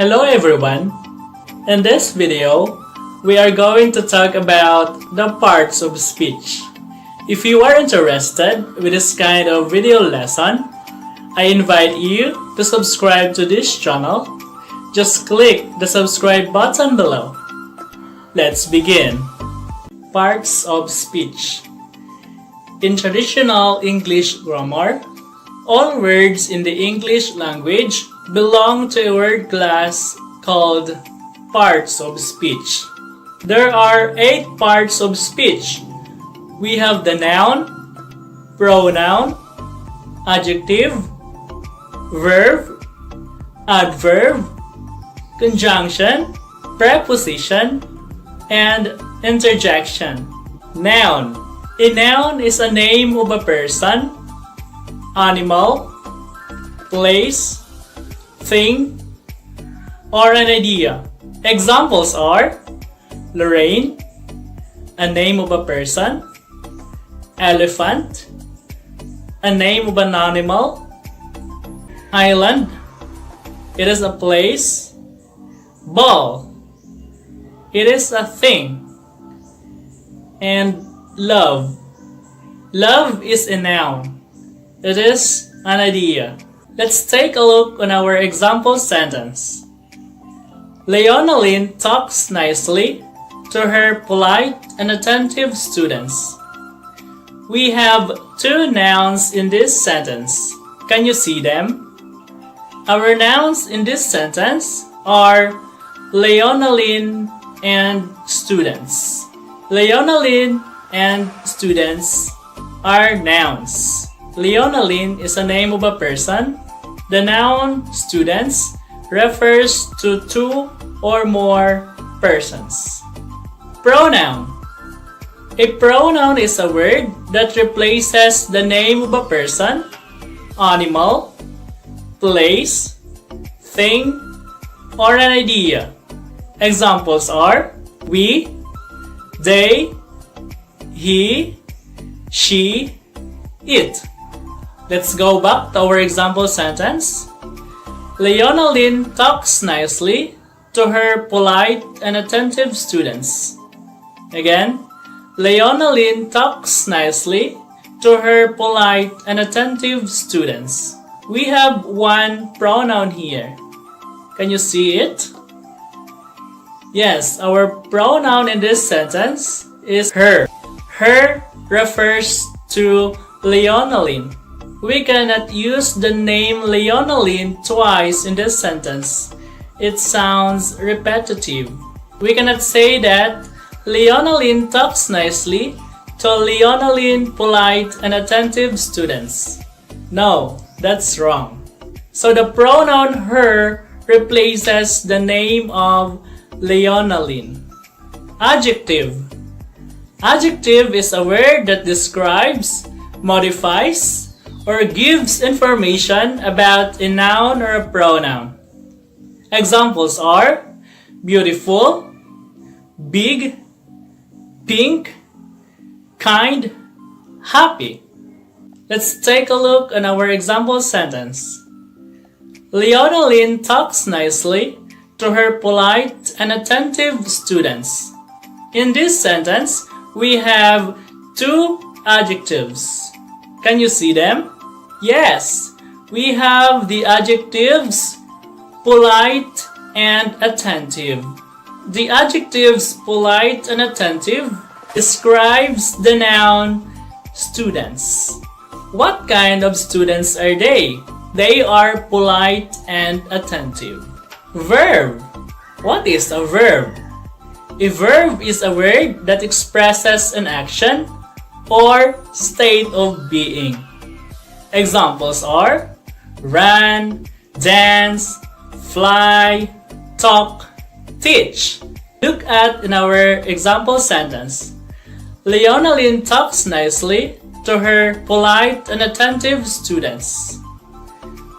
Hello everyone! In this video, we are going to talk about the parts of speech. If you are interested with this kind of video lesson, I invite you to subscribe to this channel. Just click the subscribe button below. Let's begin. Parts of speech. In traditional English grammar, all words in the English language belong to a word class called parts of speech. There are 8 parts of speech. We have the noun, pronoun, adjective, verb, adverb, conjunction, preposition, and interjection. Noun. A noun is a name of a person, animal, place, thing, or an idea. Examples are Lorraine, a name of a person, elephant, a name of an animal, island, it is a place, ball, it is a thing, and love. Love is a noun. It is an idea. Let's take a look on our example sentence. Leonaline talks nicely to her polite and attentive students. We have 2 nouns in this sentence. Can you see them? Our nouns in this sentence are Leonaline and students. Leonaline and students are nouns. Leonaline is a name of a person. The noun students refers to 2 or more persons. Pronoun. A pronoun is a word that replaces the name of a person, animal, place, thing, or an idea. Examples are we, they, he, she, it. Let's go back to our example sentence. Leonaline talks nicely to her polite and attentive students. Again, Leonaline talks nicely to her polite and attentive students. We have 1 pronoun here. Can you see it? Yes, our pronoun in this sentence is her. Her refers to Leonaline. We cannot use the name Leonaline twice in this sentence. It sounds repetitive. We cannot say that Leonaline talks nicely to Leonaline polite and attentive students. No, that's wrong. So the pronoun her replaces the name of Leonaline. Adjective. Adjective is a word that describes, modifies, or gives information about a noun or a pronoun. Examples are beautiful, big, pink, kind, happy. Let's take a look on our example sentence. Leonaline talks nicely to her polite and attentive students. In this sentence, we have 2 adjectives. Can you see them? Yes, we have the adjectives polite and attentive. The adjectives polite and attentive describes the noun students. What kind of students are they? They are polite and attentive. Verb. What is a verb? A verb is a word that expresses an action or state of being. Examples are run, dance, fly, talk, teach. Look at in our example sentence. Leonaline talks nicely to her polite and attentive students.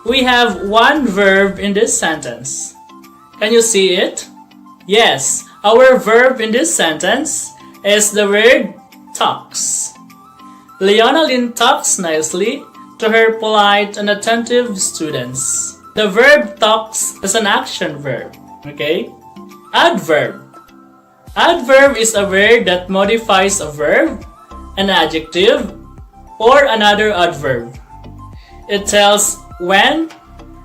We have 1 verb in this sentence. Can you see it? Yes, our verb in this sentence is the word talks. Leonaline talks nicely to her polite and attentive students. The verb talks is an action verb. Okay? Adverb. Adverb is a word that modifies a verb, an adjective, or another adverb. It tells when,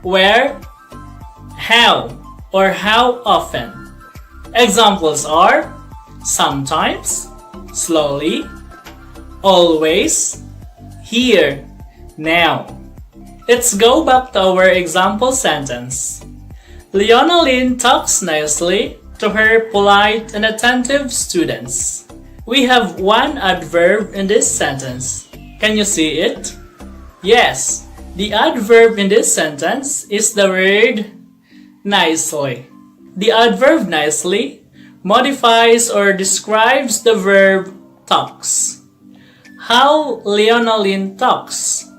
where, how, or how often. Examples are sometimes, slowly, always, here, now. Let's go back to our example sentence. Leonaline talks nicely to her polite and attentive students. We have one adverb in this sentence. Can you see it? Yes, the adverb in this sentence is the word nicely. The adverb nicely modifies or describes the verb talks. How Leonaline talks.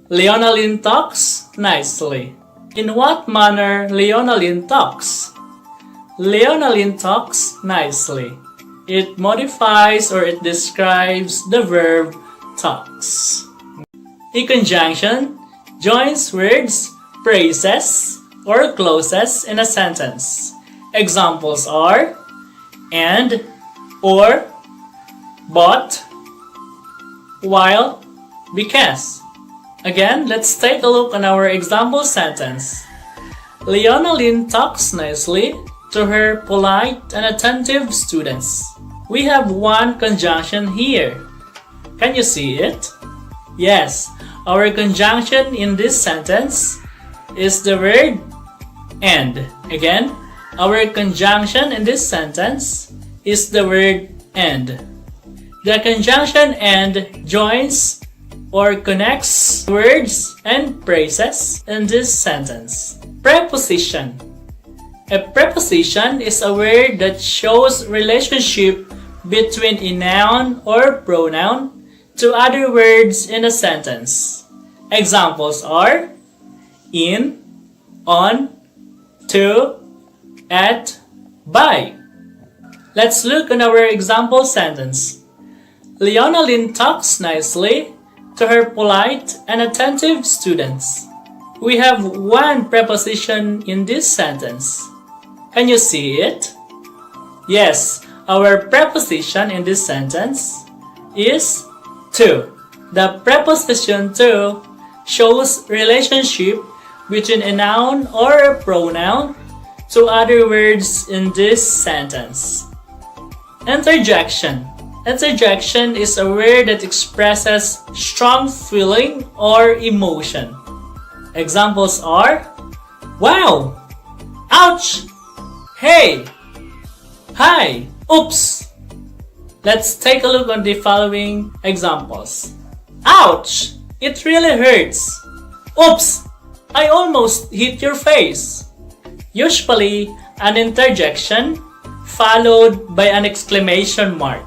Leonaline talks nicely. In what manner Leonaline talks? Leonaline talks nicely. It modifies or it describes the verb talks. A conjunction joins words, phrases, or clauses in a sentence. Examples are and, or, but, while, because. Again, let's take a look on our example sentence. Leonaline talks nicely to her polite and attentive students. We have one conjunction here. Can you see it? Yes, our conjunction in this sentence is the word and. Again, our conjunction in this sentence is the word and. The conjunction and joins or connects words and phrases in this sentence. Preposition. A preposition is a word that shows relationship between a noun or pronoun to other words in a sentence. Examples are in, on, to, at, by. Let's look at our example sentence. Leonaline talks nicely to her polite and attentive students. We have one preposition in this sentence. Can you see it? Yes, our preposition in this sentence is to. The preposition to shows relationship between a noun or a pronoun to other words in this sentence. Interjection. Interjection is a word that expresses strong feeling or emotion. Examples are wow, ouch, hey, hi, oops. Let's take a look on the following examples. Ouch, it really hurts. Oops, I almost hit your face. Usually, an interjection followed by an exclamation mark.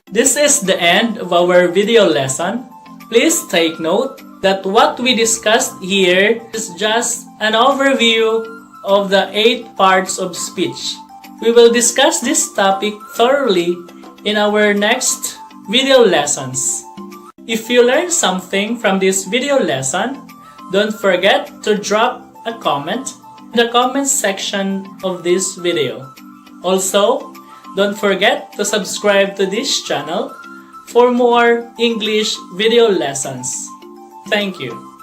This is the end of our video lesson. Please take note that what we discussed here is just an overview of the 8 parts of speech. We will discuss this topic thoroughly in our next video lessons. If you learned something from this video lesson, don't forget to drop a comment in the comment section of this video. Also, don't forget to subscribe to this channel for more English video lessons. Thank you.